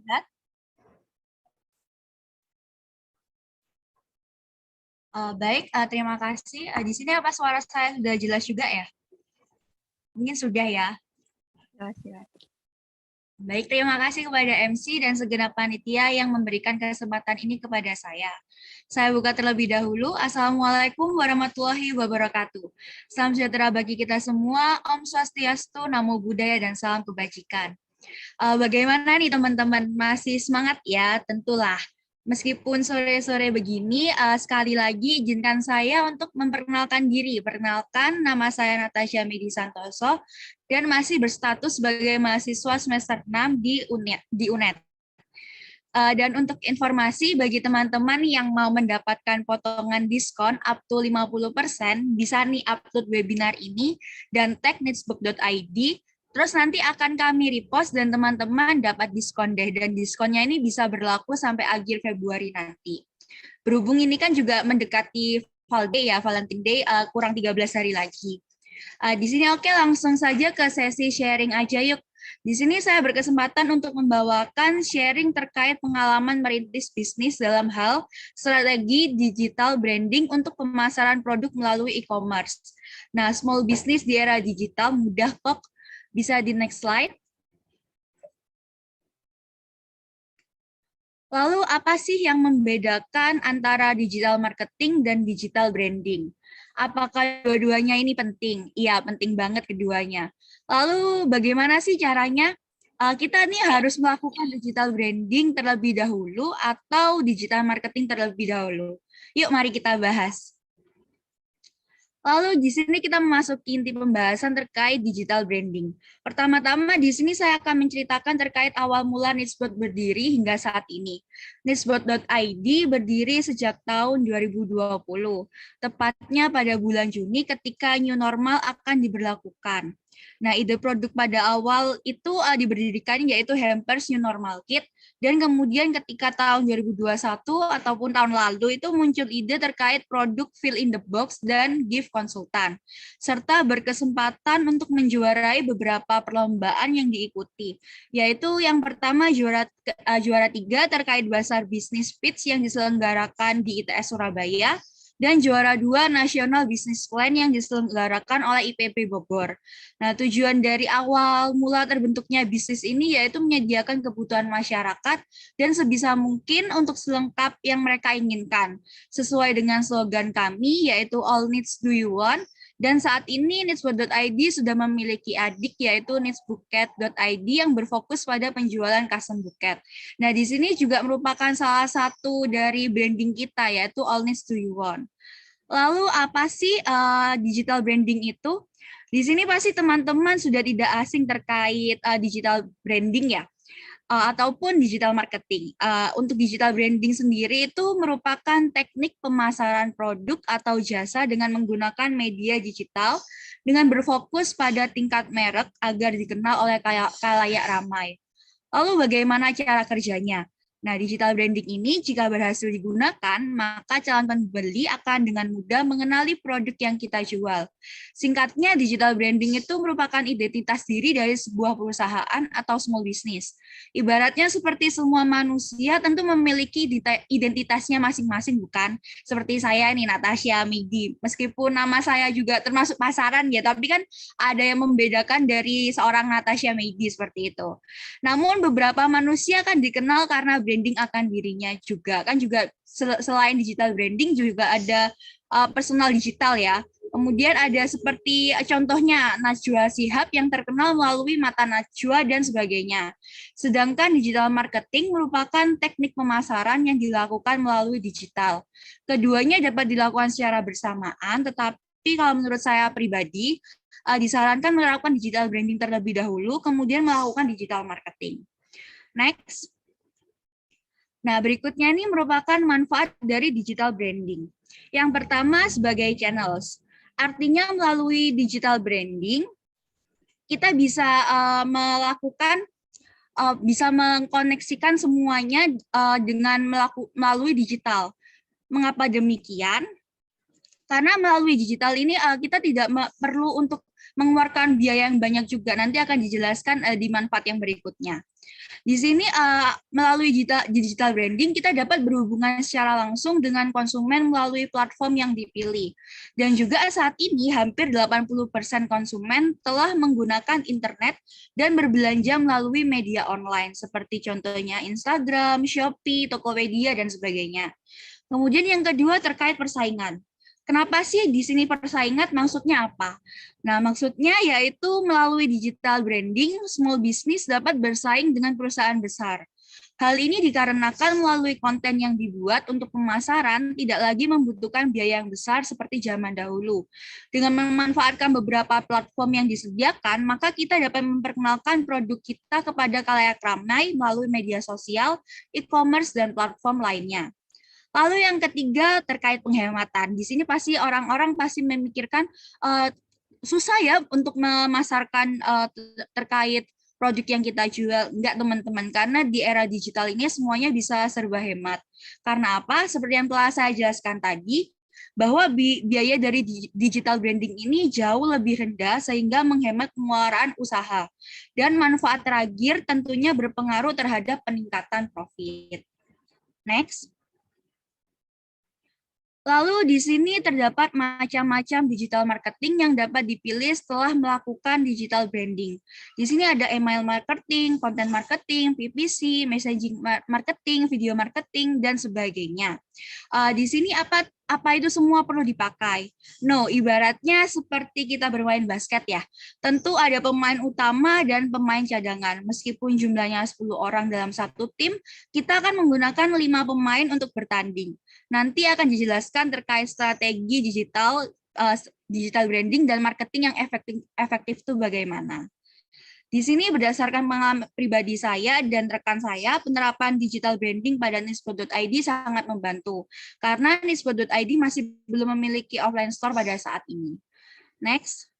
terlihat? Baik, terima kasih. Di sini apa suara saya sudah jelas juga ya? Mungkin sudah ya. Baik, terima kasih kepada MC dan segenap panitia yang memberikan kesempatan ini kepada saya. Saya buka terlebih dahulu. Assalamualaikum warahmatullahi wabarakatuh. Salam sejahtera bagi kita semua. Om Swastiastu, Namo Buddhaya, dan salam kebajikan. Bagaimana nih teman-teman? Masih semangat ya? Tentulah. Meskipun sore-sore begini, sekali lagi izinkan saya untuk memperkenalkan diri. Perkenalkan, nama saya Natasha Medi Santoso dan masih berstatus sebagai mahasiswa semester 6 di UNED. Dan untuk informasi bagi teman-teman yang mau mendapatkan potongan diskon up to 50%, bisa nih upload webinar ini dan tag nitsbook.id. Terus nanti akan kami repost dan teman-teman dapat diskon deh. Dan diskonnya ini bisa berlaku sampai akhir Februari nanti. Berhubung ini kan juga mendekati Valentine Day, kurang 13 hari lagi. Di sini oke, langsung saja ke sesi sharing aja yuk. Di sini saya berkesempatan untuk membawakan sharing terkait pengalaman merintis bisnis dalam hal strategi digital branding untuk pemasaran produk melalui e-commerce. Nah, small business di era digital mudah kok. Bisa di next slide. Lalu apa sih yang membedakan antara digital marketing dan digital branding? Apakah dua-duanya ini penting? Iya, penting banget keduanya. Lalu bagaimana sih caranya? Kita nih harus melakukan digital branding terlebih dahulu atau digital marketing terlebih dahulu? Yuk, mari kita bahas. Lalu di sini kita memasuki inti pembahasan terkait digital branding. Pertama-tama di sini saya akan menceritakan terkait awal mula Nitsbot berdiri hingga saat ini. Nitsbot.id berdiri sejak tahun 2020, tepatnya pada bulan Juni ketika new normal akan diberlakukan. Nah, ide produk pada awal itu diberdirikan yaitu Hampers New Normal Kit, dan kemudian ketika tahun 2021 ataupun tahun lalu itu muncul ide terkait produk fill in the box dan gift konsultan, serta berkesempatan untuk menjuarai beberapa perlombaan yang diikuti, yaitu yang pertama juara 3 terkait Basar Business Pitch yang diselenggarakan di ITS Surabaya, dan juara 2 National Business Plan yang diselenggarakan oleh IPB Bogor. Nah, tujuan dari awal mula terbentuknya bisnis ini yaitu menyediakan kebutuhan masyarakat dan sebisa mungkin untuk selengkap yang mereka inginkan. Sesuai dengan slogan kami yaitu All Needs Do You Want, dan saat ini nitsbook.id sudah memiliki adik yaitu nitsbooket.id yang berfokus pada penjualan custom buket. Nah, di sini juga merupakan salah satu dari branding kita yaitu All Needs Do You Want. Lalu apa sih digital branding itu? Di sini pasti teman-teman sudah tidak asing terkait digital branding ya, ataupun digital marketing. Untuk digital branding sendiri itu merupakan teknik pemasaran produk atau jasa dengan menggunakan media digital dengan berfokus pada tingkat merek agar dikenal oleh khalayak ramai. Lalu bagaimana cara kerjanya? Nah, digital branding ini jika berhasil digunakan, maka calon pembeli akan dengan mudah mengenali produk yang kita jual. Singkatnya, digital branding itu merupakan identitas diri dari sebuah perusahaan atau small business. Ibaratnya seperti semua manusia tentu memiliki identitasnya masing-masing, bukan? Seperti saya nih, Natasha Midi. Meskipun nama saya juga termasuk pasaran ya, tapi kan ada yang membedakan dari seorang Natasha Midi seperti itu. Namun beberapa manusia kan dikenal karena branding akan dirinya juga. Kan juga selain digital branding juga ada personal digital ya. Kemudian ada seperti contohnya Najwa Shihab yang terkenal melalui Mata Najwa dan sebagainya. Sedangkan digital marketing merupakan teknik pemasaran yang dilakukan melalui digital. Keduanya dapat dilakukan secara bersamaan, tetapi kalau menurut saya pribadi, disarankan melakukan digital branding terlebih dahulu, kemudian melakukan digital marketing. Next. Nah, berikutnya ini merupakan manfaat dari digital branding. Yang pertama sebagai channels. Artinya melalui digital branding, kita bisa melakukan, bisa mengkoneksikan semuanya dengan melalui digital. Mengapa demikian? Karena melalui digital ini kita tidak perlu untuk mengeluarkan biaya yang banyak juga. Nanti akan dijelaskan di manfaat yang berikutnya. Di sini melalui digital branding kita dapat berhubungan secara langsung dengan konsumen melalui platform yang dipilih. Dan juga saat ini hampir 80% konsumen telah menggunakan internet dan berbelanja melalui media online seperti contohnya Instagram, Shopee, Tokopedia dan sebagainya. Kemudian yang kedua terkait persaingan. Kenapa sih di sini persaingan? Maksudnya apa? Nah, maksudnya yaitu melalui digital branding, small business dapat bersaing dengan perusahaan besar. Hal ini dikarenakan melalui konten yang dibuat untuk pemasaran tidak lagi membutuhkan biaya yang besar seperti zaman dahulu. Dengan memanfaatkan beberapa platform yang disediakan, maka kita dapat memperkenalkan produk kita kepada khalayak ramai melalui media sosial, e-commerce, dan platform lainnya. Lalu yang ketiga terkait penghematan. Di sini pasti orang-orang pasti memikirkan susah ya untuk memasarkan terkait produk yang kita jual. Enggak teman-teman, karena di era digital ini semuanya bisa serba hemat. Karena apa? Seperti yang telah saya jelaskan tadi, bahwa biaya dari digital branding ini jauh lebih rendah sehingga menghemat pengeluaran usaha. Dan manfaat terakhir tentunya berpengaruh terhadap peningkatan profit. Next. Lalu di sini terdapat macam-macam digital marketing yang dapat dipilih setelah melakukan digital branding. Di sini ada email marketing, content marketing, PPC, messaging marketing, video marketing, dan sebagainya. Di sini apa itu semua perlu dipakai? No, ibaratnya seperti kita bermain basket ya. Tentu ada pemain utama dan pemain cadangan. Meskipun jumlahnya 10 orang dalam satu tim, kita akan menggunakan 5 pemain untuk bertanding. Nanti akan dijelaskan terkait strategi digital branding dan marketing yang efektif itu bagaimana. Di sini berdasarkan pengalaman pribadi saya dan rekan saya, penerapan digital branding pada nispo.id sangat membantu karena nispo.id masih belum memiliki offline store pada saat ini. Next.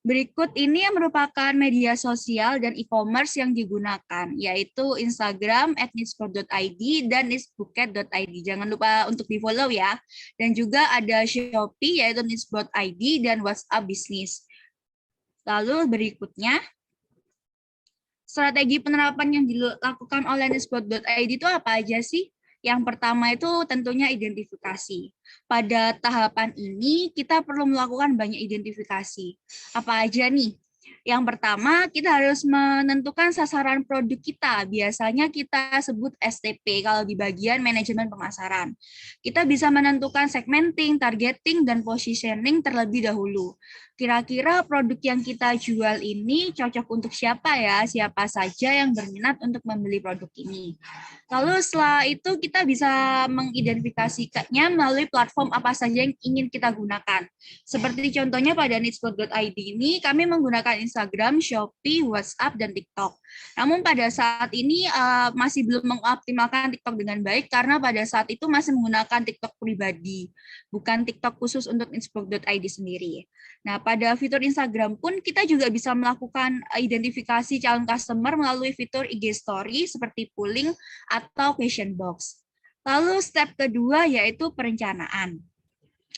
Berikut ini yang merupakan media sosial dan e-commerce yang digunakan, yaitu Instagram @nispo.id dan nisbuket.id. Jangan lupa untuk di-follow ya. Dan juga ada Shopee, yaitu nisbo.id, dan WhatsApp Business. Lalu berikutnya, strategi penerapan yang dilakukan oleh nisbo.id itu apa aja sih? Yang pertama itu tentunya identifikasi. Pada tahapan ini kita perlu melakukan banyak identifikasi. Apa aja nih? Yang pertama, kita harus menentukan sasaran produk kita. Biasanya kita sebut STP kalau di bagian manajemen pemasaran. Kita bisa menentukan segmenting, targeting, dan positioning terlebih dahulu. Kira-kira produk yang kita jual ini cocok untuk siapa ya? Siapa saja yang berminat untuk membeli produk ini. Lalu setelah itu kita bisa mengidentifikasikannya melalui platform apa saja yang ingin kita gunakan. Seperti contohnya pada nispo.id ini kami menggunakan Instagram, Shopee, WhatsApp, dan TikTok. Namun pada saat ini masih belum mengoptimalkan TikTok dengan baik karena pada saat itu masih menggunakan TikTok pribadi, bukan TikTok khusus untuk nispo.id sendiri. Nah, pada fitur Instagram pun kita juga bisa melakukan identifikasi calon customer melalui fitur IG Story seperti polling atau question box. Lalu step kedua yaitu perencanaan.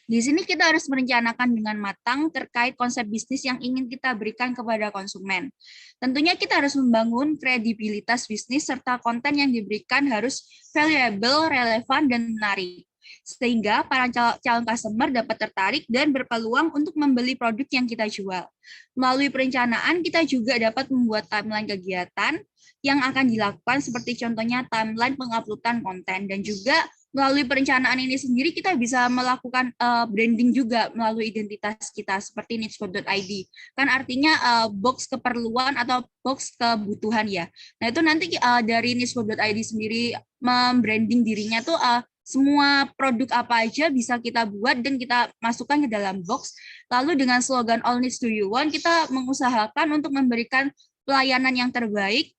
Di sini kita harus merencanakan dengan matang terkait konsep bisnis yang ingin kita berikan kepada konsumen. Tentunya kita harus membangun kredibilitas bisnis serta konten yang diberikan harus valuable, relevan, dan menarik. Sehingga para calon customer dapat tertarik dan berpeluang untuk membeli produk yang kita jual. Melalui perencanaan, kita juga dapat membuat timeline kegiatan yang akan dilakukan seperti contohnya timeline penguploadan konten, dan juga melalui perencanaan ini sendiri kita bisa melakukan branding juga melalui identitas kita seperti nispo.id. Kan artinya box keperluan atau box kebutuhan ya. Nah, itu nanti dari nispo.id sendiri membranding dirinya tuh semua produk apa aja bisa kita buat dan kita masukkan ke dalam box. Lalu dengan slogan All Needs Do You Want, kita mengusahakan untuk memberikan pelayanan yang terbaik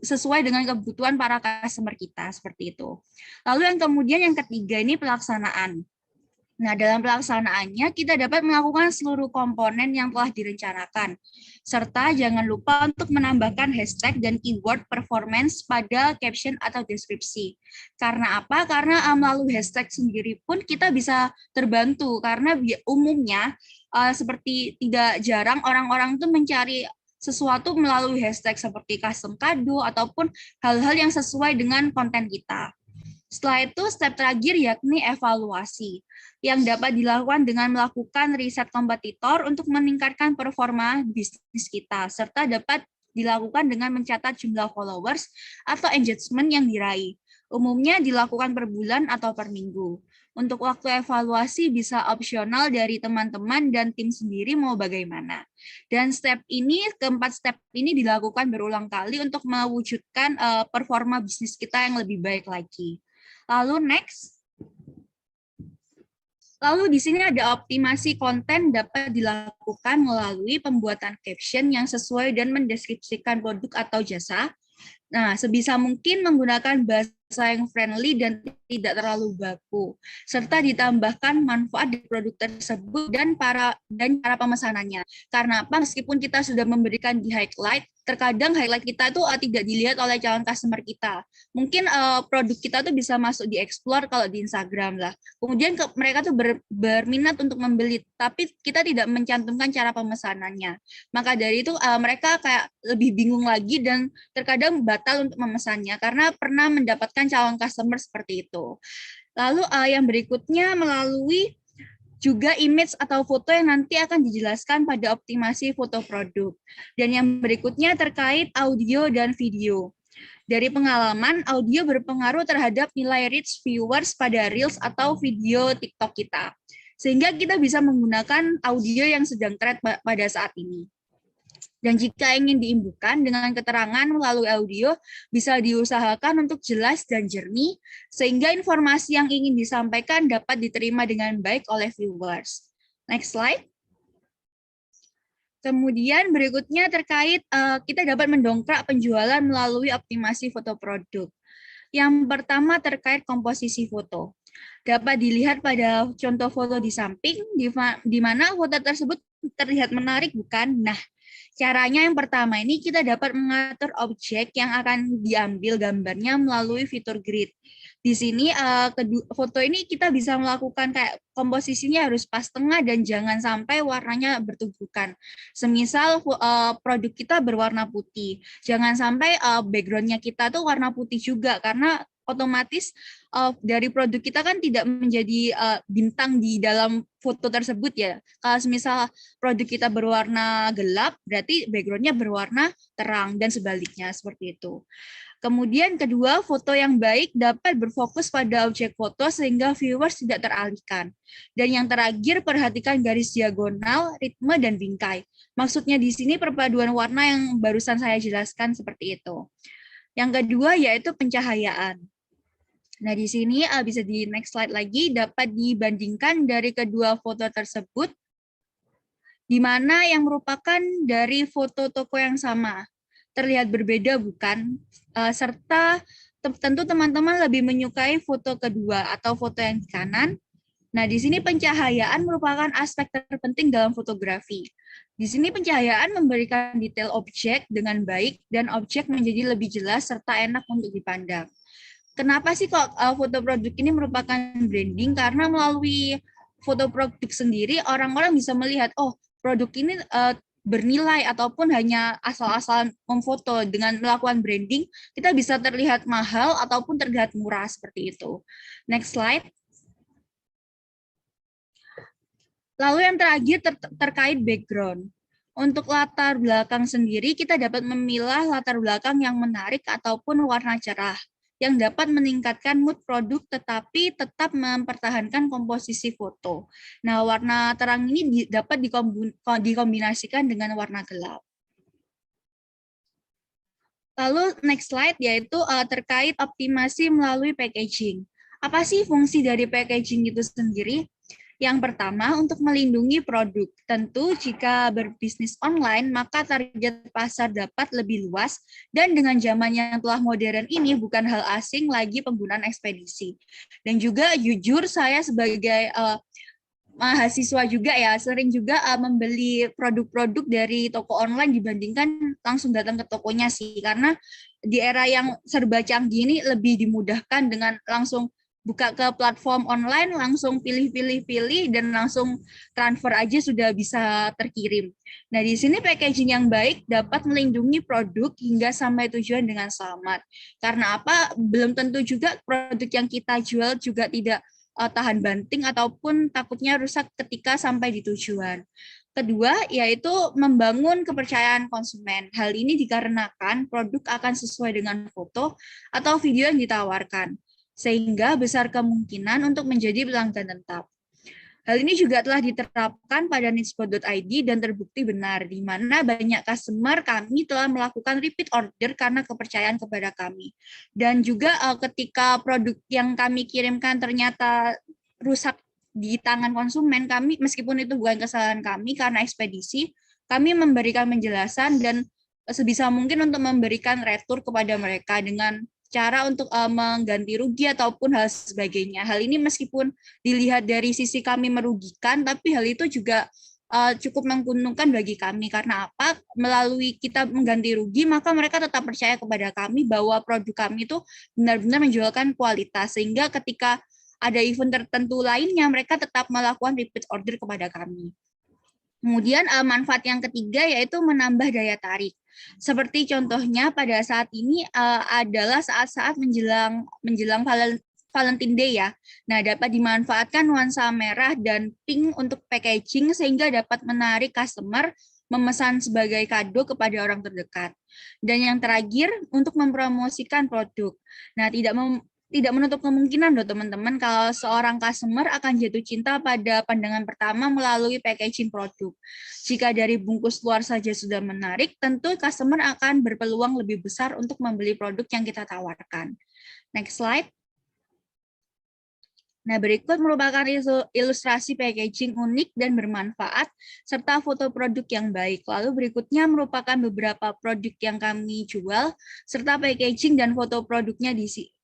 sesuai dengan kebutuhan para customer kita, seperti itu. Lalu yang kemudian yang ketiga ini pelaksanaan. Nah, dalam pelaksanaannya, kita dapat melakukan seluruh komponen yang telah direncanakan, serta jangan lupa untuk menambahkan hashtag dan keyword performance pada caption atau deskripsi. Karena apa? Karena melalui hashtag sendiri pun kita bisa terbantu, karena umumnya seperti tidak jarang orang-orang itu mencari sesuatu melalui hashtag seperti custom kado ataupun hal-hal yang sesuai dengan konten kita. Setelah itu, step terakhir yakni evaluasi, yang dapat dilakukan dengan melakukan riset kompetitor untuk meningkatkan performa bisnis kita, serta dapat dilakukan dengan mencatat jumlah followers atau engagement yang diraih. Umumnya dilakukan per bulan atau per minggu. Untuk waktu evaluasi bisa opsional dari teman-teman dan tim sendiri mau bagaimana. Dan keempat step ini dilakukan berulang kali untuk mewujudkan performa bisnis kita yang lebih baik lagi. Lalu next. Lalu di sini ada optimasi konten dapat dilakukan melalui pembuatan caption yang sesuai dan mendeskripsikan produk atau jasa. Nah, sebisa mungkin menggunakan bahasa yang friendly dan tidak terlalu baku, serta ditambahkan manfaat di produk tersebut dan cara pemesanannya. Karena apa? Meskipun kita sudah memberikan di highlight, terkadang highlight kita itu tidak dilihat oleh calon customer kita. Mungkin produk kita tuh bisa masuk di explore kalau di Instagram lah. Kemudian mereka tuh berminat untuk membeli, tapi kita tidak mencantumkan cara pemesanannya. Maka dari itu mereka kayak lebih bingung lagi dan terkadang batal untuk memesannya karena pernah mendapatkan calon customer seperti itu. Lalu yang berikutnya melalui juga image atau foto yang nanti akan dijelaskan pada optimasi foto produk. Dan yang berikutnya terkait audio dan video. Dari pengalaman, audio berpengaruh terhadap nilai reach viewers pada Reels atau video TikTok kita. Sehingga kita bisa menggunakan audio yang sedang tren pada saat ini. Dan jika ingin diimbuhkan dengan keterangan melalui audio, bisa diusahakan untuk jelas dan jernih, sehingga informasi yang ingin disampaikan dapat diterima dengan baik oleh viewers. Next slide. Kemudian berikutnya terkait kita dapat mendongkrak penjualan melalui optimasi foto produk. Yang pertama terkait komposisi foto. Dapat dilihat pada contoh foto di samping, di mana foto tersebut terlihat menarik, bukan? Nah, caranya yang pertama ini kita dapat mengatur objek yang akan diambil gambarnya melalui fitur grid. Di sini foto ini kita bisa melakukan kayak komposisinya harus pas tengah dan jangan sampai warnanya bertumbukan. Semisal produk kita berwarna putih, jangan sampai backgroundnya kita tuh warna putih juga karena otomatis dari produk kita kan tidak menjadi bintang di dalam foto tersebut ya. Kalau misal produk kita berwarna gelap, berarti backgroundnya berwarna terang dan sebaliknya seperti itu. Kemudian kedua, foto yang baik dapat berfokus pada objek foto sehingga viewers tidak teralihkan. Dan yang terakhir, perhatikan garis diagonal, ritme, dan bingkai. Maksudnya di sini perpaduan warna yang barusan saya jelaskan seperti itu. Yang kedua yaitu pencahayaan. Nah, di sini bisa di next slide lagi, dapat dibandingkan dari kedua foto tersebut, di mana yang merupakan dari foto toko yang sama. Terlihat berbeda bukan? Serta tentu teman-teman lebih menyukai foto kedua atau foto yang di kanan. Nah, di sini pencahayaan merupakan aspek terpenting dalam fotografi. Di sini pencahayaan memberikan detail objek dengan baik dan objek menjadi lebih jelas serta enak untuk dipandang. Kenapa sih kok foto produk ini merupakan branding? Karena melalui foto produk sendiri orang-orang bisa melihat, oh produk ini bernilai ataupun hanya asal-asalan memfoto. Dengan melakukan branding, kita bisa terlihat mahal ataupun terlihat murah seperti itu. Next slide. Lalu yang terakhir terkait background. Untuk latar belakang sendiri, kita dapat memilah latar belakang yang menarik ataupun warna cerah, yang dapat meningkatkan mood produk tetapi tetap mempertahankan komposisi foto. Nah, warna terang ini dapat dikombinasikan dengan warna gelap. Lalu next slide yaitu terkait optimasi melalui packaging. Apa sih fungsi dari packaging itu sendiri? Yang pertama, untuk melindungi produk. Tentu jika berbisnis online, maka target pasar dapat lebih luas, dan dengan zaman yang telah modern ini bukan hal asing lagi penggunaan ekspedisi. Dan juga jujur saya sebagai mahasiswa juga ya, sering juga membeli produk-produk dari toko online dibandingkan langsung datang ke tokonya sih. Karena di era yang serba canggih ini lebih dimudahkan dengan langsung buka ke platform online, langsung pilih-pilih-pilih dan langsung transfer aja sudah bisa terkirim. Nah, di sini packaging yang baik dapat melindungi produk hingga sampai tujuan dengan selamat. Karena apa? Belum tentu juga produk yang kita jual juga tidak tahan banting ataupun takutnya rusak ketika sampai di tujuan. Kedua, yaitu membangun kepercayaan konsumen. Hal ini dikarenakan produk akan sesuai dengan foto atau video yang ditawarkan, sehingga besar kemungkinan untuk menjadi pelanggan tetap. Hal ini juga telah diterapkan pada needspot.id dan terbukti benar, di mana banyak customer kami telah melakukan repeat order karena kepercayaan kepada kami. Dan juga ketika produk yang kami kirimkan ternyata rusak di tangan konsumen, kami meskipun itu bukan kesalahan kami karena ekspedisi, kami memberikan penjelasan dan sebisa mungkin untuk memberikan retur kepada mereka dengan cara untuk mengganti rugi ataupun hal sebagainya. Hal ini meskipun dilihat dari sisi kami merugikan, tapi hal itu juga cukup menguntungkan bagi kami. Karena apa? Melalui kita mengganti rugi, maka mereka tetap percaya kepada kami bahwa produk kami itu benar-benar menjualkan kualitas. Sehingga ketika ada event tertentu lainnya, mereka tetap melakukan repeat order kepada kami. Kemudian manfaat yang ketiga yaitu menambah daya tarik. Seperti contohnya pada saat ini adalah saat-saat menjelang Valentine Day ya. Nah, dapat dimanfaatkan nuansa merah dan pink untuk packaging sehingga dapat menarik customer memesan sebagai kado kepada orang terdekat. Dan yang terakhir untuk mempromosikan produk. Nah, tidak menutup kemungkinan loh teman-teman kalau seorang customer akan jatuh cinta pada pandangan pertama melalui packaging produk. Jika dari bungkus luar saja sudah menarik, tentu customer akan berpeluang lebih besar untuk membeli produk yang kita tawarkan. Next slide. Nah, berikut merupakan ilustrasi packaging unik dan bermanfaat, serta foto produk yang baik. Lalu berikutnya merupakan beberapa produk yang kami jual, serta packaging dan foto produknya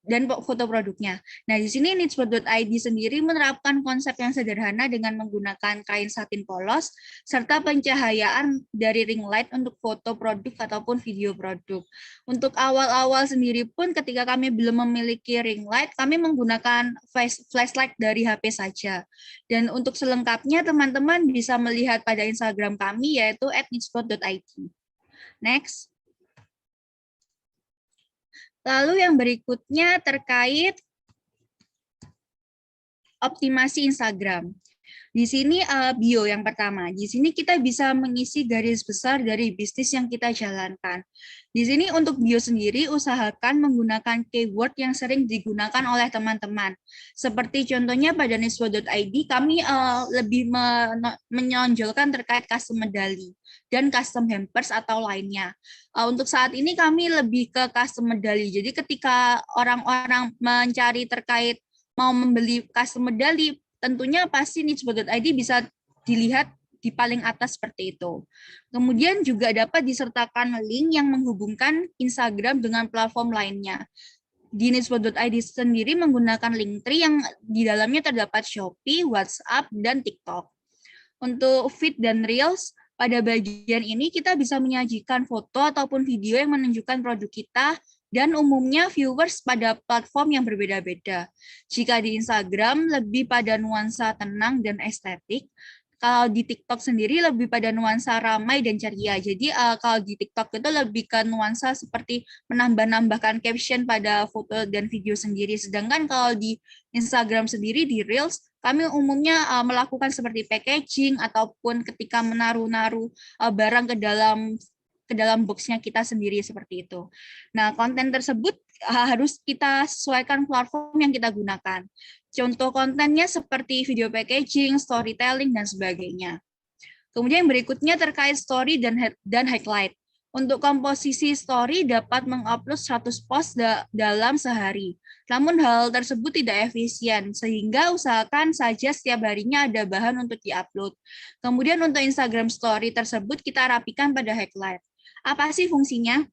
Nah, di sini needspot.id sendiri menerapkan konsep yang sederhana dengan menggunakan kain satin polos, serta pencahayaan dari ring light untuk foto produk ataupun video produk. Untuk awal-awal sendiri pun ketika kami belum memiliki ring light, kami menggunakan flashlight dari HP saja. Dan untuk selengkapnya, teman-teman bisa melihat pada Instagram kami, yaitu @needspot.id. Next. Lalu yang berikutnya terkait optimasi Instagram. Di sini bio yang pertama. Di sini kita bisa mengisi garis besar dari bisnis yang kita jalankan. Di sini untuk bio sendiri usahakan menggunakan keyword yang sering digunakan oleh teman-teman. Seperti contohnya pada needspot.id kami lebih menonjolkan terkait custom medali dan custom hampers atau lainnya. Untuk saat ini kami lebih ke custom medali. Jadi ketika orang-orang mencari terkait mau membeli custom medali, tentunya pasti needspot.id bisa dilihat di paling atas seperti itu. Kemudian juga dapat disertakan link yang menghubungkan Instagram dengan platform lainnya. Di needspot.id sendiri menggunakan Linktree yang di dalamnya terdapat Shopee, WhatsApp, dan TikTok. Untuk feed dan Reels, pada bagian ini kita bisa menyajikan foto ataupun video yang menunjukkan produk kita, dan umumnya viewers pada platform yang berbeda-beda. Jika di Instagram lebih pada nuansa tenang dan estetik, kalau di TikTok sendiri lebih pada nuansa ramai dan ceria. Jadi kalau di TikTok itu lebih ke nuansa seperti menambah-nambahkan caption pada foto dan video sendiri. Sedangkan kalau di Instagram sendiri di Reels, kami umumnya melakukan seperti packaging ataupun ketika menaruh-naruh barang ke dalam boxnya kita sendiri seperti itu. Nah, konten tersebut harus kita sesuaikan platform yang kita gunakan. Contoh kontennya seperti video packaging, storytelling, dan sebagainya. Kemudian berikutnya terkait story dan highlight. Untuk komposisi story dapat mengupload 100 post dalam sehari. Namun hal tersebut tidak efisien, sehingga usahakan saja setiap harinya ada bahan untuk diupload. Kemudian untuk Instagram story tersebut kita rapikan pada highlight. Apa sih fungsinya?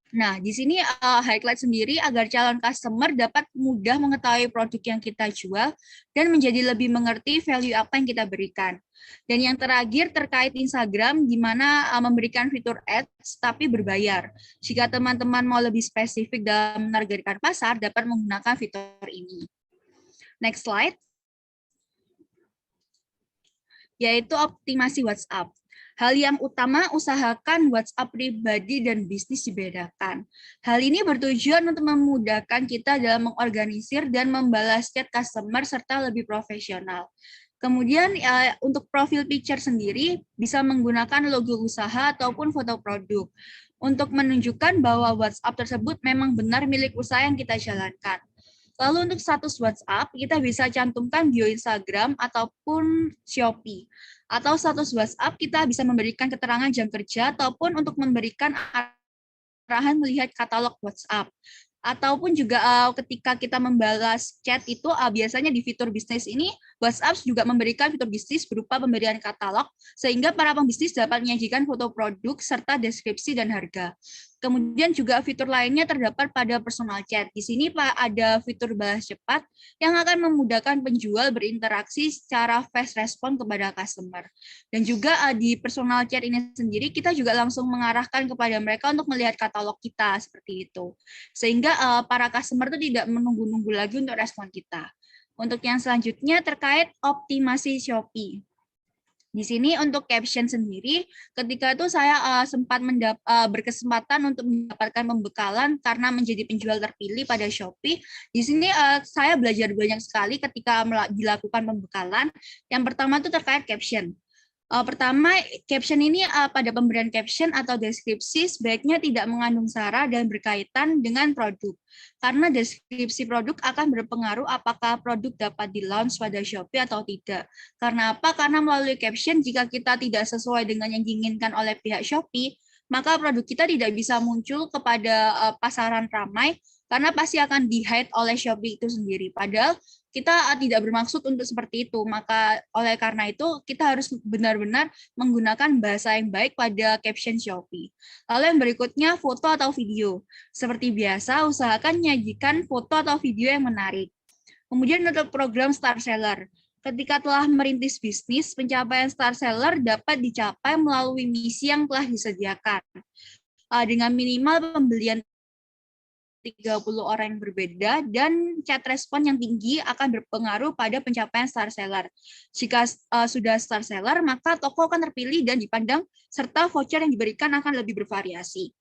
Nah, di sini highlight sendiri agar calon customer dapat mudah mengetahui produk yang kita jual dan menjadi lebih mengerti value apa yang kita berikan. Dan yang terakhir terkait Instagram, di mana memberikan fitur ads tapi berbayar. Jika teman-teman mau lebih spesifik dalam menargetkan pasar, dapat menggunakan fitur ini. Next slide. Yaitu optimasi WhatsApp. Hal yang utama, usahakan WhatsApp pribadi dan bisnis dibedakan. Hal ini bertujuan untuk memudahkan kita dalam mengorganisir dan membalas chat customer serta lebih profesional. Kemudian untuk profil picture sendiri bisa menggunakan logo usaha ataupun foto produk untuk menunjukkan bahwa WhatsApp tersebut memang benar milik usaha yang kita jalankan. Lalu untuk status WhatsApp, kita bisa cantumkan bio Instagram ataupun Shopee. Atau status WhatsApp, kita bisa memberikan keterangan jam kerja ataupun untuk memberikan arahan melihat katalog WhatsApp. Ataupun juga ketika kita membalas chat itu biasanya di fitur bisnis ini WhatsApp juga memberikan fitur bisnis berupa pemberian katalog sehingga para pembisnis dapat menyajikan foto produk serta deskripsi dan harga. Kemudian juga fitur lainnya terdapat pada personal chat. Di sini Pak ada fitur balas cepat yang akan memudahkan penjual berinteraksi secara fast respon kepada customer. Dan juga di personal chat ini sendiri kita juga langsung mengarahkan kepada mereka untuk melihat katalog kita seperti itu. Sehingga para customer itu tidak menunggu-nunggu lagi untuk respon kita. Untuk yang selanjutnya terkait optimasi Shopee. Di sini untuk caption sendiri, ketika itu saya sempat berkesempatan untuk mendapatkan pembekalan karena menjadi penjual terpilih pada Shopee. Di sini saya belajar banyak sekali ketika dilakukan pembekalan. Yang pertama itu terkait caption. Pertama, caption ini pada pemberian caption atau deskripsi sebaiknya tidak mengandung sara dan berkaitan dengan produk. Karena deskripsi produk akan berpengaruh apakah produk dapat di-launch pada Shopee atau tidak. Karena apa? Karena melalui caption, jika kita tidak sesuai dengan yang diinginkan oleh pihak Shopee, maka produk kita tidak bisa muncul kepada pasaran ramai karena pasti akan di-hide oleh Shopee itu sendiri. Padahal kita tidak bermaksud untuk seperti itu. Maka oleh karena itu kita harus benar-benar menggunakan bahasa yang baik pada caption Shopee. Lalu yang berikutnya foto atau video. Seperti biasa, usahakan menyajikan foto atau video yang menarik. Kemudian untuk program Star Seller. Ketika telah merintis bisnis, pencapaian Star Seller dapat dicapai melalui misi yang telah disediakan. Dengan minimal pembelian 30 orang yang berbeda dan chat respon yang tinggi akan berpengaruh pada pencapaian star seller. Jika sudah star seller, maka toko akan terpilih dan dipandang serta voucher yang diberikan akan lebih bervariasi.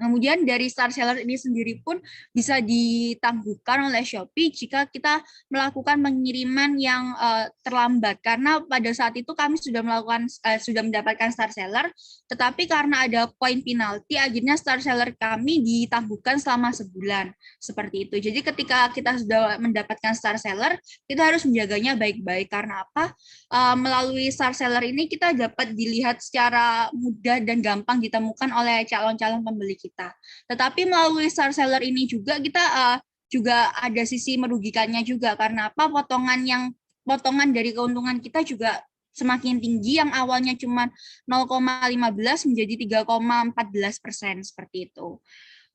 Kemudian dari star seller ini sendiri pun bisa ditangguhkan oleh Shopee jika kita melakukan pengiriman yang terlambat karena pada saat itu kami sudah mendapatkan star seller, tetapi karena ada poin penalti akhirnya star seller kami ditangguhkan selama sebulan seperti itu. Jadi ketika kita sudah mendapatkan star seller, kita harus menjaganya baik-baik karena apa? Melalui star seller ini kita dapat dilihat secara mudah dan gampang ditemukan oleh calon-calon pembeli kita. Tetapi melalui star seller ini juga kita juga ada sisi merugikannya juga karena apa? Potongan dari keuntungan kita juga semakin tinggi yang awalnya cuma 0,15 menjadi 3,14% seperti itu.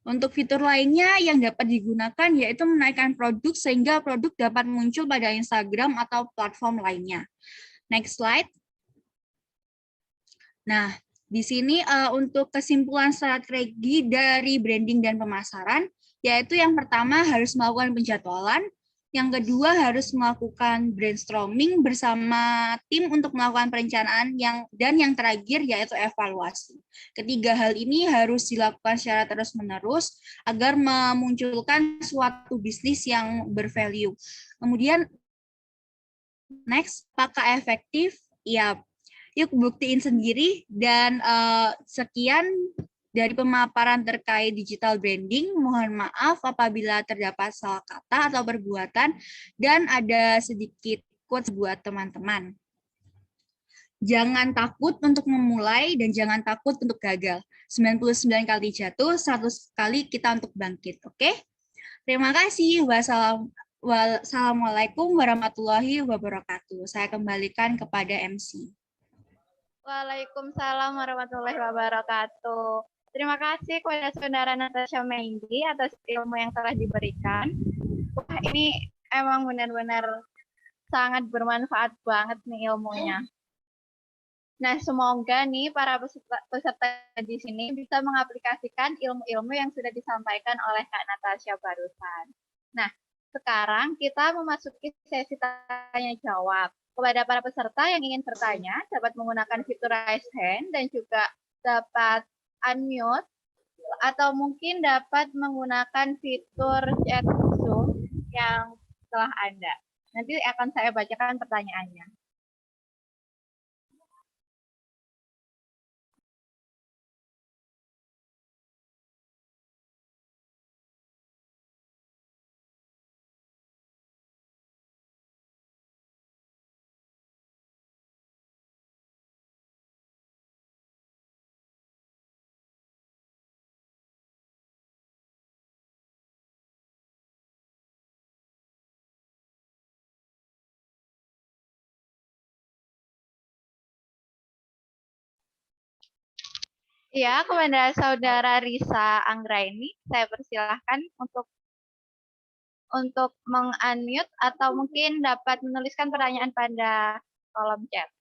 Untuk fitur lainnya yang dapat digunakan yaitu menaikkan produk sehingga produk dapat muncul pada Instagram atau platform lainnya. Next slide. Nah, di sini untuk kesimpulan strategi dari branding dan pemasaran, yaitu yang pertama harus melakukan penjadwalan, yang kedua harus melakukan brainstorming bersama tim untuk melakukan perencanaan, dan yang terakhir yaitu evaluasi. Ketiga hal ini harus dilakukan secara terus-menerus agar memunculkan suatu bisnis yang bervalue. Kemudian next, apakah efektif? Ya, yuk buktiin sendiri dan sekian dari pemaparan terkait digital branding. Mohon maaf apabila terdapat salah kata atau perbuatan dan ada sedikit quotes buat teman-teman. Jangan takut untuk memulai dan jangan takut untuk gagal. 99 kali jatuh, 100 kali kita untuk bangkit. Oke? Terima kasih. Wassalamualaikum warahmatullahi wabarakatuh. Saya kembalikan kepada MC. Waalaikumsalam warahmatullahi wabarakatuh. Terima kasih kepada Saudara Natasha Meindi atas ilmu yang telah diberikan. Wah, ini emang benar-benar sangat bermanfaat banget nih ilmunya. Nah, semoga nih para peserta di sini bisa mengaplikasikan ilmu-ilmu yang sudah disampaikan oleh Kak Natasha barusan. Nah, sekarang kita memasuki sesi tanya jawab. Kepada para peserta yang ingin bertanya, dapat menggunakan fitur raise hand dan juga dapat unmute atau mungkin dapat menggunakan fitur chat Zoom yang telah ada. Nanti akan saya bacakan pertanyaannya. Ya, kepada Saudara Risa Anggraini, saya persilahkan untuk meng-unmute atau mungkin dapat menuliskan pertanyaan pada kolom chat.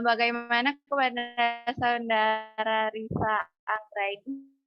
Bagaimana kepada Saudara Risa Anggraini?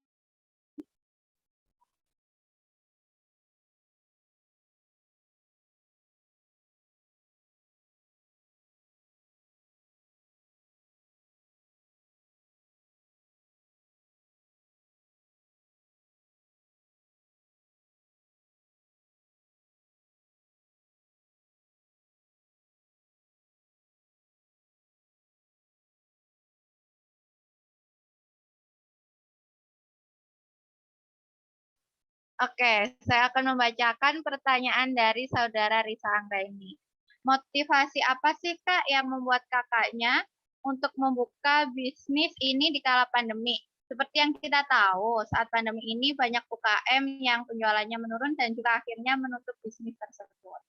Oke, saya akan membacakan pertanyaan dari Saudara Risa Anggraini. Motivasi apa sih Kak yang membuat kakaknya untuk membuka bisnis ini di kala pandemi? Seperti yang kita tahu, saat pandemi ini banyak UKM yang penjualannya menurun dan juga akhirnya menutup bisnis tersebut.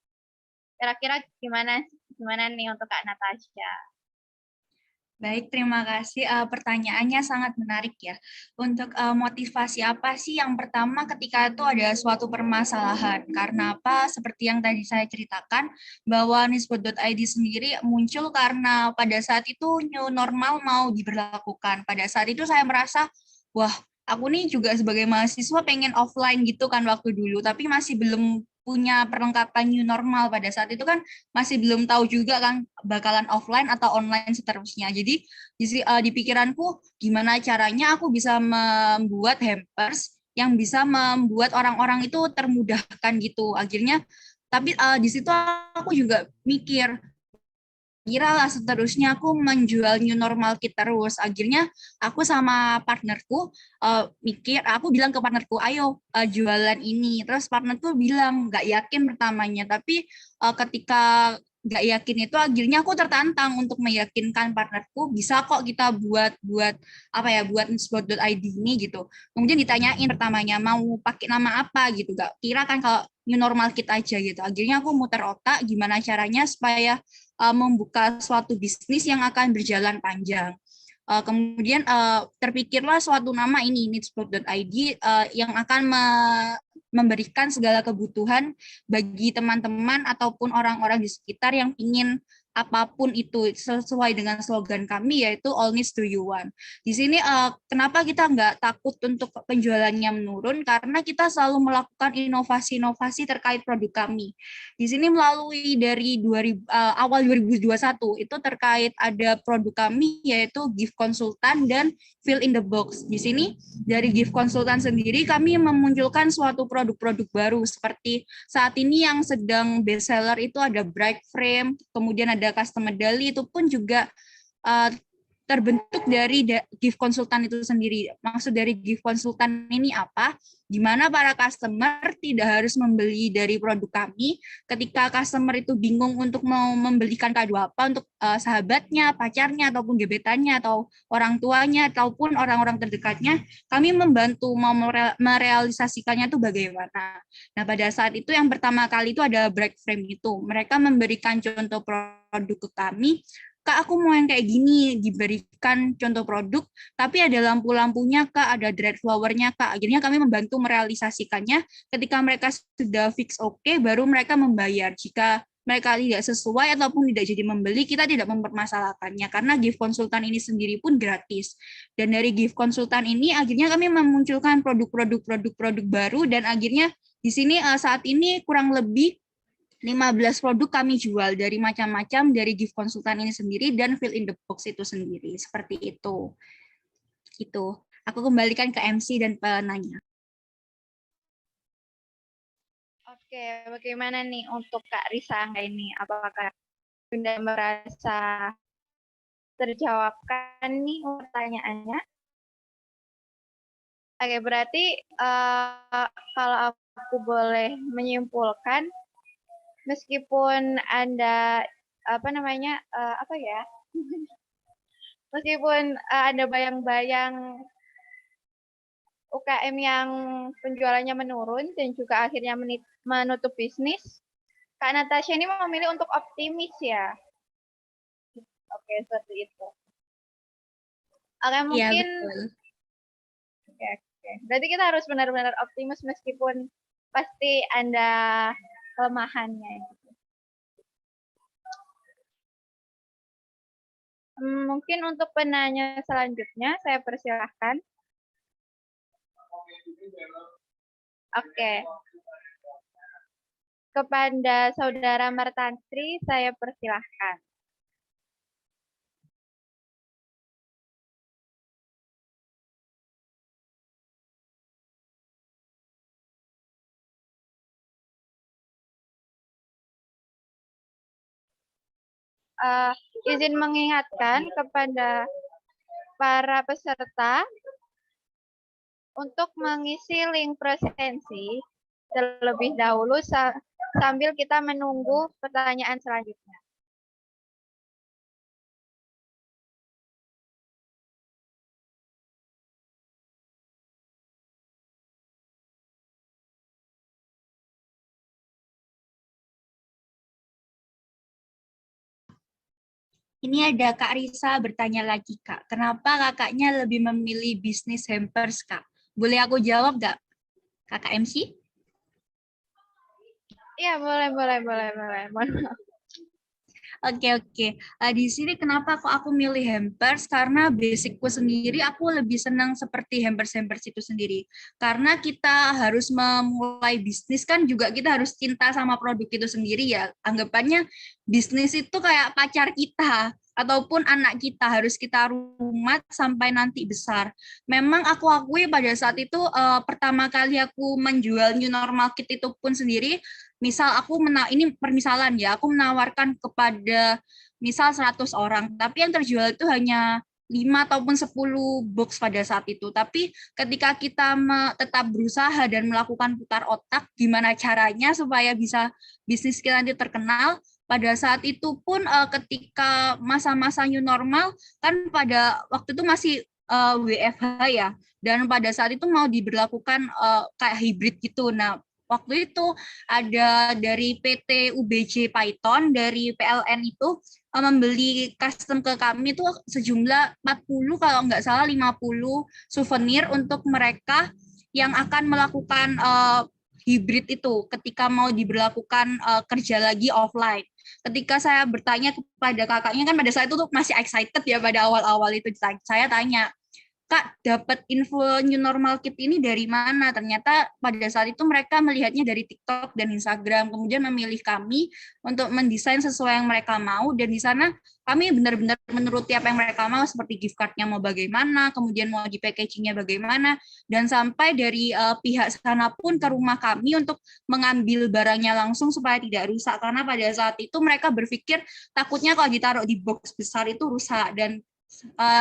Kira-kira gimana nih untuk Kak Natasha? Baik, terima kasih. Pertanyaannya sangat menarik ya. Untuk motivasi apa sih? Yang pertama ketika itu ada suatu permasalahan. Karena apa? Seperti yang tadi saya ceritakan, bahwa nisbot.id sendiri muncul karena pada saat itu new normal mau diberlakukan. Pada saat itu saya merasa, wah, aku nih juga sebagai mahasiswa pengen offline gitu kan waktu dulu, tapi masih belum punya perlengkapan new normal. Pada saat itu kan masih belum tahu juga kan bakalan offline atau online seterusnya. Jadi di pikiranku gimana caranya aku bisa membuat hampers yang bisa membuat orang-orang itu termudahkan gitu. Akhirnya tapi di situ aku juga mikir kira lah seterusnya aku menjual new normal kit terus. Akhirnya aku sama partnerku mikir, aku bilang ke partnerku, ayo jualan ini. Terus partnerku bilang nggak yakin pertamanya, tapi ketika nggak yakin itu akhirnya aku tertantang untuk meyakinkan partnerku bisa kok kita buat apa ya buat spot.id ini gitu. Kemudian ditanyain pertamanya mau pakai nama apa gitu, gak kira kan kalau new normal kit aja gitu. Akhirnya aku muter otak gimana caranya supaya membuka suatu bisnis yang akan berjalan panjang. Kemudian terpikirlah suatu nama ini, needsplot.id, yang akan memberikan segala kebutuhan bagi teman-teman ataupun orang-orang di sekitar yang ingin apapun itu sesuai dengan slogan kami yaitu all needs to you one. Di sini kenapa kita nggak takut untuk penjualannya menurun karena kita selalu melakukan inovasi-inovasi terkait produk kami. Di sini melalui dari awal 2021 itu terkait ada produk kami yaitu gift konsultan dan fill in the box. Di sini dari gift konsultan sendiri kami memunculkan suatu produk-produk baru seperti saat ini yang sedang best seller itu ada bright frame, kemudian ada custom medali, itu pun juga terbentuk dari gift konsultan itu sendiri. Maksud dari gift konsultan ini apa? Di mana para customer tidak harus membeli dari produk kami. Ketika customer itu bingung untuk mau membelikan kado apa untuk sahabatnya, pacarnya, ataupun gebetannya, atau orang tuanya, ataupun orang-orang terdekatnya, kami membantu mau merealisasikannya itu bagaimana. Nah, pada saat itu yang pertama kali itu ada break frame itu. Mereka memberikan contoh produk ke kami, Kak, aku mau yang kayak gini, diberikan contoh produk, tapi ada lampu-lampunya, Kak, ada dread flower-nya, Kak. Akhirnya kami membantu merealisasikannya. Ketika mereka sudah fix oke, baru mereka membayar. Jika mereka tidak sesuai ataupun tidak jadi membeli, kita tidak mempermasalahkannya, karena gift konsultan ini sendiri pun gratis. Dan dari gift konsultan ini, akhirnya kami memunculkan produk-produk baru, dan akhirnya di sini saat ini kurang lebih 15 produk kami jual dari macam-macam dari gift konsultan ini sendiri dan fill in the box itu sendiri. Seperti itu. Gitu. Aku kembalikan ke MC dan penanya. Oke, bagaimana nih untuk Kak Risa ini? Apakah sudah merasa terjawabkan nih pertanyaannya? Oke, berarti kalau aku boleh menyimpulkan, meskipun Anda meskipun ada bayang-bayang UKM yang penjualannya menurun dan juga akhirnya menutup bisnis, Kak Natasha ini memilih untuk optimis ya. Oke, seperti itu. Oke, mungkin Oke. Berarti kita harus benar-benar optimis meskipun pasti ada kelemahannya. Mungkin untuk penanya selanjutnya saya persilahkan. Oke. Kepada Saudara Martantri saya persilahkan. Izin mengingatkan kepada para peserta untuk mengisi link presensi terlebih dahulu sambil kita menunggu pertanyaan selanjutnya. Ini ada Kak Risa bertanya lagi, Kak. Kenapa kakaknya lebih memilih bisnis hampers, Kak? Boleh aku jawab nggak, Kakak MC? Iya, boleh. Oke. Di sini kenapa kok aku milih hampers? Karena basicku sendiri aku lebih senang seperti hampers-hampers itu sendiri. Karena kita harus memulai bisnis kan juga kita harus cinta sama produk itu sendiri ya. Anggapannya bisnis itu kayak pacar kita ataupun anak kita, harus kita rumat sampai nanti besar. Memang aku akui pada saat itu pertama kali aku menjual new normal kit itu pun sendiri, misal aku ini permisalan ya, aku menawarkan kepada misal 100 orang, tapi yang terjual itu hanya 5 ataupun 10 box pada saat itu. Tapi ketika kita tetap berusaha dan melakukan putar otak, gimana caranya supaya bisa bisnis kita nanti terkenal, pada saat itu pun ketika masa-masa new normal, kan pada waktu itu masih WFH ya, dan pada saat itu mau diberlakukan kayak hybrid gitu. Nah, waktu itu ada dari PT UBJ Python, dari PLN itu membeli custom ke kami itu sejumlah 40 kalau nggak salah 50 souvenir untuk mereka yang akan melakukan hybrid itu ketika mau diberlakukan kerja lagi offline. Ketika saya bertanya kepada kakaknya, kan pada saat itu tuh masih excited ya pada awal-awal itu, saya tanya, Kak, dapat info new normal kit ini dari mana? Ternyata pada saat itu mereka melihatnya dari TikTok dan Instagram, kemudian memilih kami untuk mendesain sesuai yang mereka mau, dan di sana kami benar-benar menuruti apa yang mereka mau, seperti gift card-nya mau bagaimana, kemudian mau di packaging-nya bagaimana, dan sampai dari pihak sana pun ke rumah kami untuk mengambil barangnya langsung supaya tidak rusak, karena pada saat itu mereka berpikir takutnya kalau ditaruh di box besar itu rusak. Dan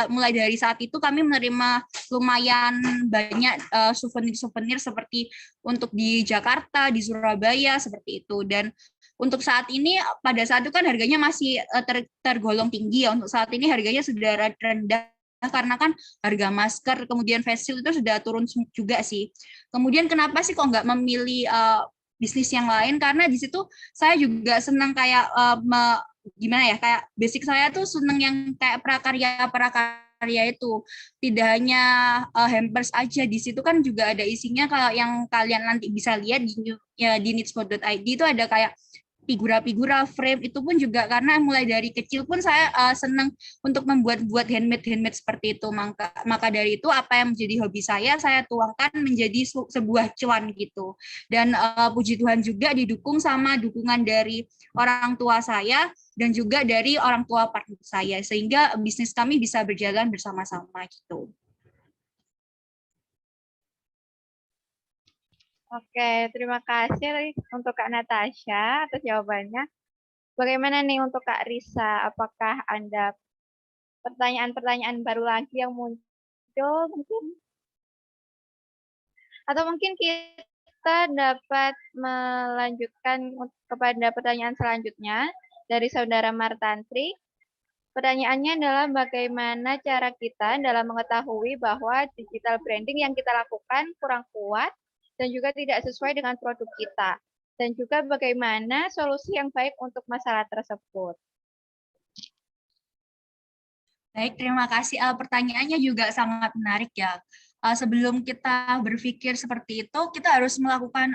mulai dari saat itu kami menerima lumayan banyak souvenir-souvenir seperti untuk di Jakarta, di Surabaya, seperti itu. Dan untuk saat ini, pada saat itu kan harganya masih tergolong tinggi ya. Untuk saat ini harganya sudah rendah karena kan harga masker, kemudian face shield itu sudah turun juga sih. Kemudian kenapa sih kok nggak memilih bisnis yang lain? Karena di situ saya juga senang kayak gimana ya, kayak basic saya tuh seneng yang kayak prakarya itu, tidak hanya hampers aja. Di situ kan juga ada isinya, kalau yang kalian nanti bisa lihat di needspot.id itu ada kayak figura-figura, frame, itu pun juga karena mulai dari kecil pun saya senang untuk membuat handmade seperti itu. Maka dari itu apa yang menjadi hobi saya tuangkan menjadi sebuah cuan gitu. Dan puji Tuhan juga didukung sama dukungan dari orang tua saya dan juga dari orang tua partner saya, sehingga bisnis kami bisa berjalan bersama-sama gitu. Oke, terima kasih untuk Kak Natasha atas jawabannya. Bagaimana nih untuk Kak Risa? Apakah Anda pertanyaan-pertanyaan baru lagi yang muncul mungkin? Atau mungkin kita dapat melanjutkan kepada pertanyaan selanjutnya dari Saudara Martantri. Pertanyaannya adalah bagaimana cara kita dalam mengetahui bahwa digital branding yang kita lakukan kurang kuat dan juga tidak sesuai dengan produk kita. Dan juga bagaimana solusi yang baik untuk masalah tersebut. Baik, terima kasih. Pertanyaannya juga sangat menarik ya. Sebelum kita berpikir seperti itu, kita harus melakukan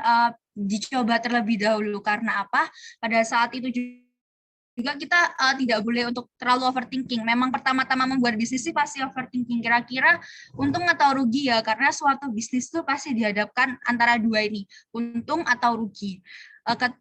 dicoba terlebih dahulu. Karena apa? Pada saat itu juga kita tidak boleh untuk terlalu overthinking. Memang pertama-tama membuat bisnis sih pasti overthinking. Kira-kira untung atau rugi ya? Karena suatu bisnis itu pasti dihadapkan antara dua ini, untung atau rugi.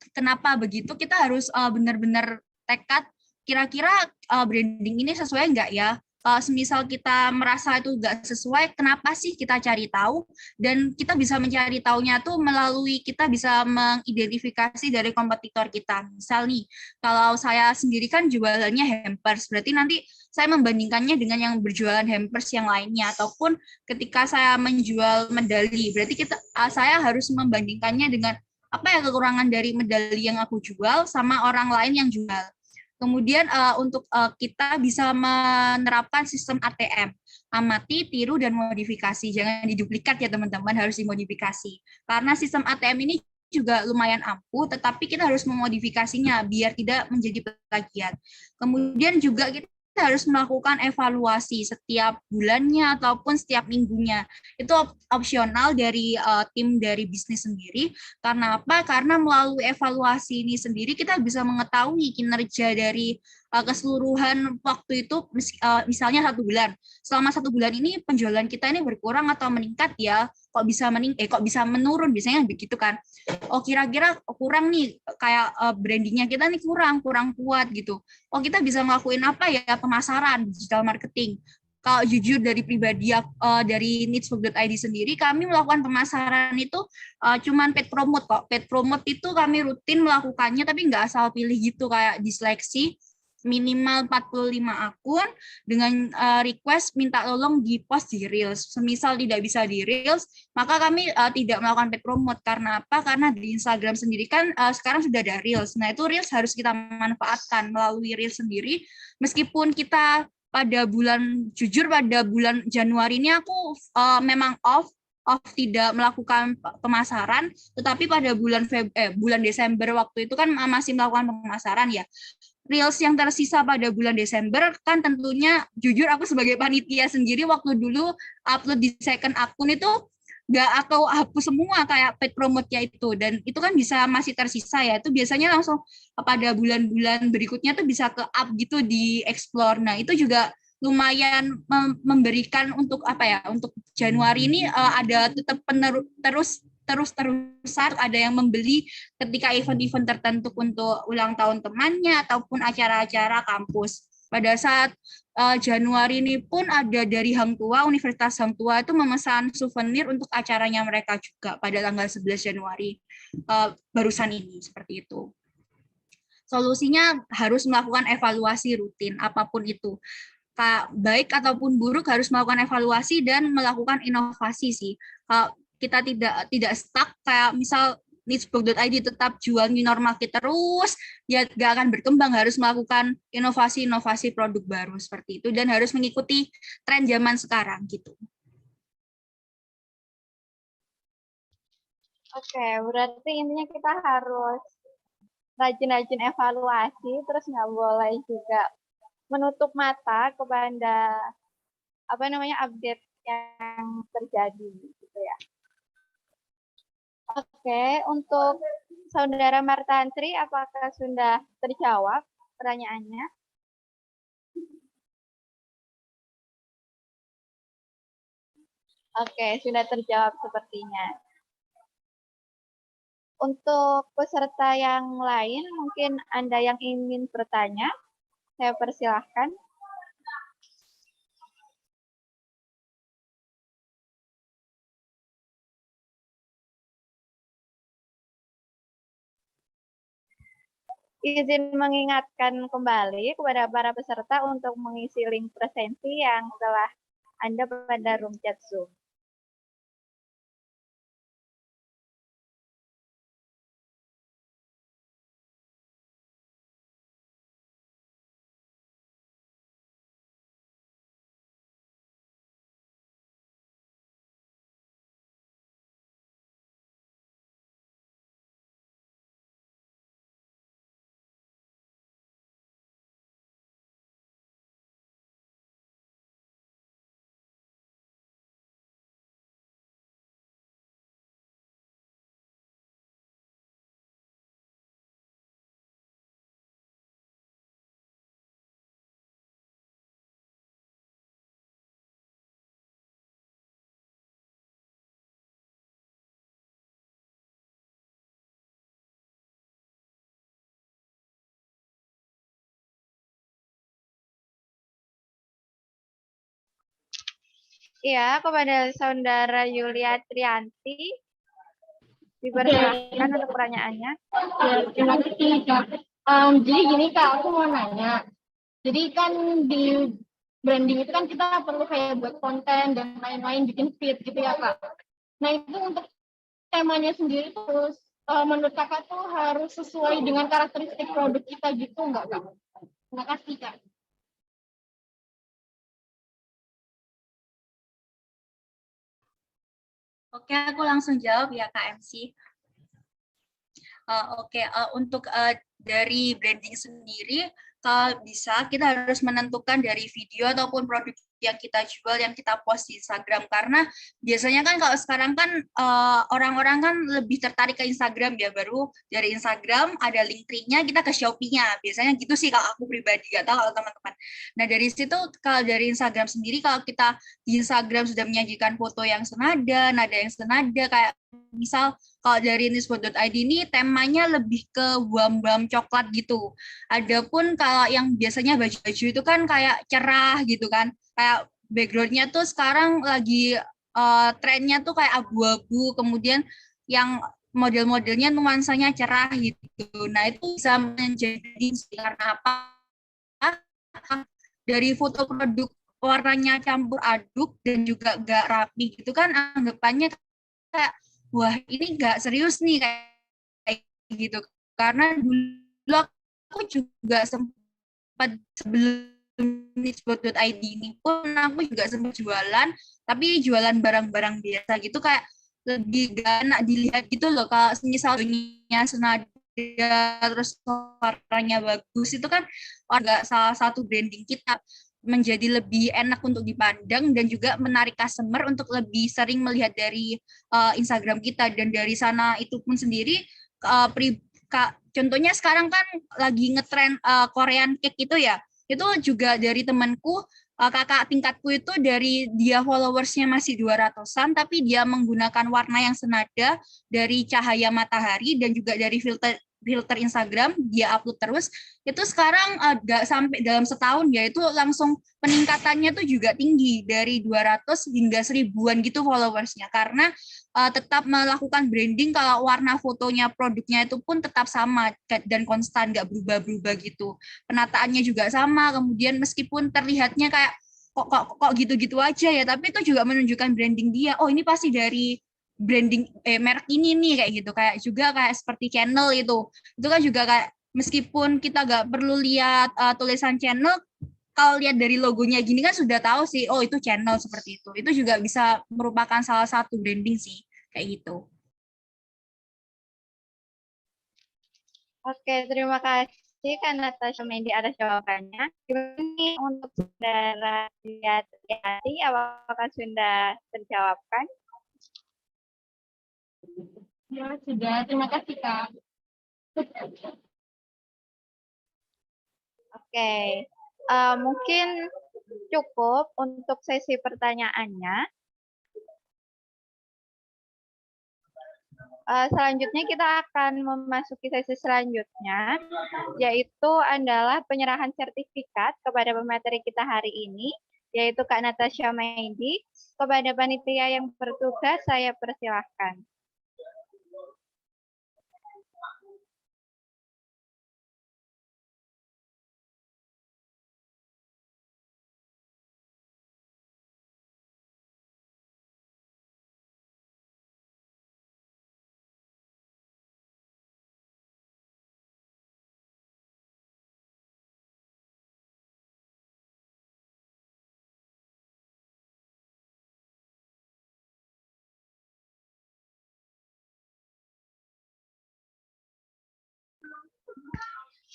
Kenapa begitu? Kita harus benar-benar tekad. Kira-kira branding ini sesuai nggak ya? Semisal kita merasa itu nggak sesuai, kenapa sih kita cari tahu? Dan kita bisa mencari tahunya tuh melalui kita bisa mengidentifikasi dari kompetitor kita. Misal nih, kalau saya sendiri kan jualannya hampers, berarti nanti saya membandingkannya dengan yang berjualan hampers yang lainnya, ataupun ketika saya menjual medali, berarti saya harus membandingkannya dengan apa ya kekurangan dari medali yang aku jual sama orang lain yang jual. Kemudian untuk kita bisa menerapkan sistem ATM, amati, tiru, dan modifikasi. Jangan diduplikat ya teman-teman, harus dimodifikasi. Karena sistem ATM ini juga lumayan ampuh, tetapi kita harus memodifikasinya biar tidak menjadi plagiat. Kemudian juga kita harus melakukan evaluasi setiap bulannya ataupun setiap minggunya. Itu opsional dari tim dari bisnis sendiri. Karena apa? Karena melalui evaluasi ini sendiri kita bisa mengetahui kinerja dari keseluruhan waktu itu, misalnya 1 bulan. Selama 1 bulan ini penjualan kita ini berkurang atau meningkat ya? Kok bisa menurun? Biasanya begitu kan? Oh, kira-kira kurang nih, kayak brandingnya kita nih kurang kuat gitu. Oh, kita bisa ngelakuin apa ya? Pemasaran, digital marketing. Kalau jujur dari pribadi dari needspot.id sendiri, kami melakukan pemasaran itu cuman paid promote kok. Paid promote itu kami rutin melakukannya, tapi nggak asal pilih gitu, kayak diseleksi. minimal 45 akun dengan request minta tolong di post di Reels. Semisal tidak bisa di Reels, maka kami tidak melakukan paid promote. Karena apa? Karena di Instagram sendiri kan sekarang sudah ada Reels. Nah, itu Reels harus kita manfaatkan melalui Reels sendiri. Meskipun kita jujur pada bulan Januari ini aku memang off tidak melakukan pemasaran, tetapi pada bulan Desember waktu itu kan masih melakukan pemasaran ya. Reels yang tersisa pada bulan Desember kan tentunya jujur aku sebagai panitia sendiri waktu dulu upload di second akun itu nggak aku hapus semua kayak paid promote-nya itu, dan itu kan bisa masih tersisa ya, itu biasanya langsung pada bulan-bulan berikutnya tuh bisa ke up gitu di explore. Nah itu juga lumayan memberikan untuk apa ya, untuk Januari ini ada tetap terus-terusan ada yang membeli ketika event-event tertentu untuk ulang tahun temannya ataupun acara-acara kampus. Pada saat Januari ini pun ada dari Hang Tua, Universitas Hang Tua itu memesan souvenir untuk acaranya mereka juga pada tanggal 11 Januari barusan ini, seperti itu. Solusinya harus melakukan evaluasi rutin apapun itu. Baik ataupun buruk harus melakukan evaluasi dan melakukan inovasi sih. Kita tidak stuck kayak misal nichebook.id tetap jual new normal market terus, ya nggak akan berkembang. Harus melakukan inovasi-inovasi produk baru seperti itu dan harus mengikuti tren zaman sekarang gitu. Oke, berarti intinya kita harus rajin-rajin evaluasi, terus nggak boleh juga menutup mata kepada update yang terjadi gitu ya. Oke, untuk Saudara Martantri, apakah sudah terjawab pertanyaannya? Oke, sudah terjawab sepertinya. Untuk peserta yang lain, mungkin Anda yang ingin bertanya, saya persilahkan. Izin mengingatkan kembali kepada para peserta untuk mengisi link presensi yang telah Anda pada room chat Zoom. Iya, kepada Saudara Yulia Trianti, dipersilakan untuk pertanyaannya. Ya, terima kasih Kak. Jadi gini Kak, aku mau nanya. Jadi kan di branding itu kan kita perlu kayak buat konten dan lain-lain, bikin feed gitu ya Kak. Nah itu untuk temanya sendiri terus menurut Kakak tuh harus sesuai dengan karakteristik produk kita gitu nggak Kak? Terima kasih Kak. Oke, aku langsung jawab ya Kak MC. Untuk dari branding sendiri, kalau bisa kita harus menentukan dari video ataupun produk yang kita jual, yang kita post di Instagram, karena biasanya kan kalau sekarang kan orang-orang kan lebih tertarik ke Instagram ya, baru dari Instagram ada link tree-nya kita ke Shopee-nya, biasanya gitu sih kalau aku pribadi, gak tahu kalau teman-teman. Nah dari situ kalau dari Instagram sendiri, kalau kita di Instagram sudah menyajikan foto yang senada, nada yang senada, kayak misal kalau dari nisbot.id ini temanya lebih ke buam-buam coklat gitu. Adapun kalau yang biasanya baju-baju itu kan kayak cerah gitu kan, kayak backgroundnya tuh sekarang lagi trennya tuh kayak abu-abu, kemudian yang model-modelnya nuansanya cerah gitu. Nah itu bisa menjadi karena apa? dari foto produk warnanya campur aduk dan juga gak rapi gitu kan, anggapannya kayak wah ini gak serius nih kayak gitu. Karena dulu aku juga sempat sebelum nichebot.id ini pun aku juga sempat jualan, tapi jualan barang-barang biasa gitu, kayak lebih gak enak dilihat gitu loh. Kalau misalnya senada terus warnanya bagus itu kan agak salah satu branding kita menjadi lebih enak untuk dipandang dan juga menarik customer untuk lebih sering melihat dari Instagram kita. Dan dari sana itu pun sendiri contohnya sekarang kan lagi ngetren Korean cake itu ya, itu juga dari temanku, kakak tingkatku itu, dari dia followersnya masih 200-an tapi dia menggunakan warna yang senada dari cahaya matahari dan juga dari filter filter Instagram dia upload terus, itu sekarang agak sampai dalam setahun ya itu langsung peningkatannya tuh juga tinggi dari 200 hingga 1000-an gitu followersnya, karena tetap melakukan branding kalau warna fotonya produknya itu pun tetap sama dan konstan, nggak berubah-berubah gitu, penataannya juga sama, kemudian meskipun terlihatnya kayak kok gitu-gitu aja ya, tapi itu juga menunjukkan branding dia, oh ini pasti dari branding merek ini nih kayak gitu. Kayak juga kayak seperti channel itu kan juga kayak meskipun kita nggak perlu lihat tulisan channel, kalau lihat dari logonya gini kan sudah tahu sih oh itu channel, seperti itu juga bisa merupakan salah satu branding sih kayak gitu. Oke, terima kasih Kak Natasha Mendy atas jawabannya. Gimana nih untuk saudara Triati, apakah sudah terjawabkan? Ya, sudah. Terima kasih, Kak. Oke, mungkin cukup untuk sesi pertanyaannya. Selanjutnya kita akan memasuki sesi selanjutnya, yaitu adalah penyerahan sertifikat kepada pemateri kita hari ini, yaitu Kak Natasha Mendy. Kepada panitia yang bertugas, saya persilahkan.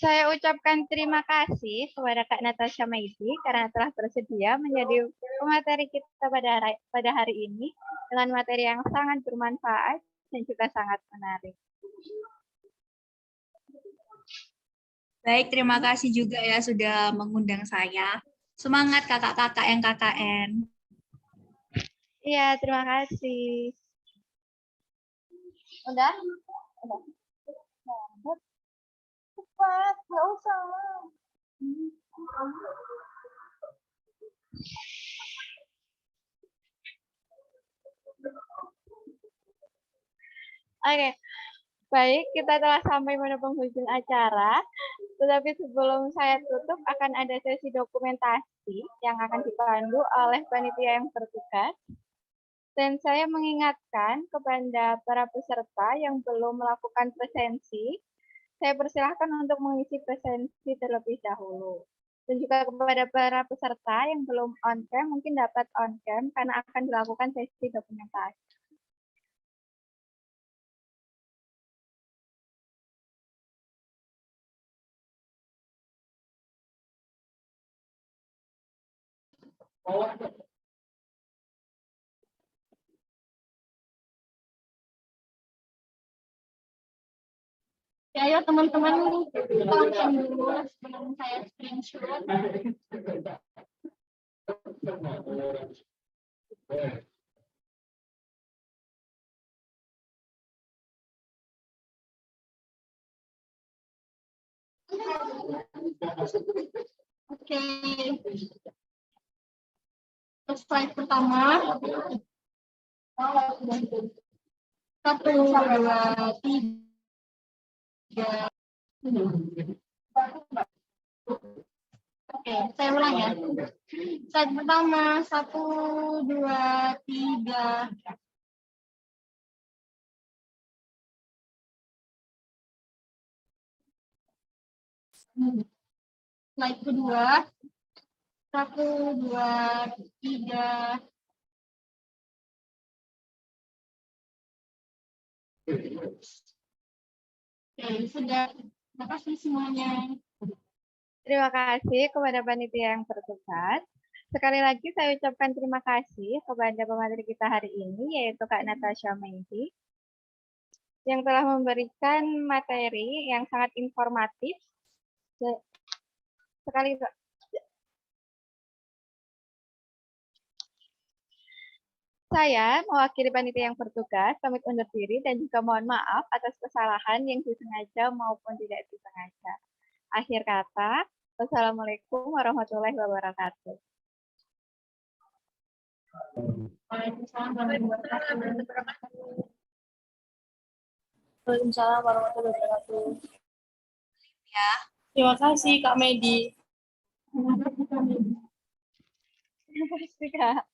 Saya ucapkan terima kasih kepada Kak Natasha Mendy karena telah bersedia menjadi pemateri kita pada hari ini dengan materi yang sangat bermanfaat dan juga sangat menarik. Baik, terima kasih juga ya sudah mengundang saya. Semangat kakak-kakak yang KKN. Iya, terima kasih. Udah? Udah. Cepat, nggak usah. Oke, baik, kita telah sampai pada penghujung acara. Tetapi sebelum saya tutup, akan ada sesi dokumentasi yang akan dipandu oleh panitia yang bertugas. Dan saya mengingatkan kepada para peserta yang belum melakukan presensi, saya persilahkan untuk mengisi presensi terlebih dahulu. Dan juga kepada para peserta yang belum on-cam, mungkin dapat on-cam karena akan dilakukan sesi dokumentasi. Ya, ayo teman-teman, kita langsung dulu sebelum saya screenshot. Oke. Slide pertama. 1, 2, 3. Oke, saya ulang ya. Slide pertama, 1, 2, 3. Slide kedua, 1, 2, 3. Oke, sudah. Terima kasih semuanya. Terima kasih kepada panitia yang bertugas. Sekali lagi saya ucapkan terima kasih kepada pemateri kita hari ini, yaitu Kak Natasha Mengki, yang telah memberikan materi yang sangat informatif. Sekali saya mewakili panitia yang bertugas, pamit undur diri dan juga mohon maaf atas kesalahan yang disengaja maupun tidak disengaja. Akhir kata, wassalamualaikum warahmatullahi wabarakatuh. Waalaikumsalam warahmatullahi wabarakatuh. Waalaikumsalam warahmatullahi wabarakatuh. Ya. Terima kasih Kak Medi. Terima kasih, Kak Medi. Terima kasih, Kak.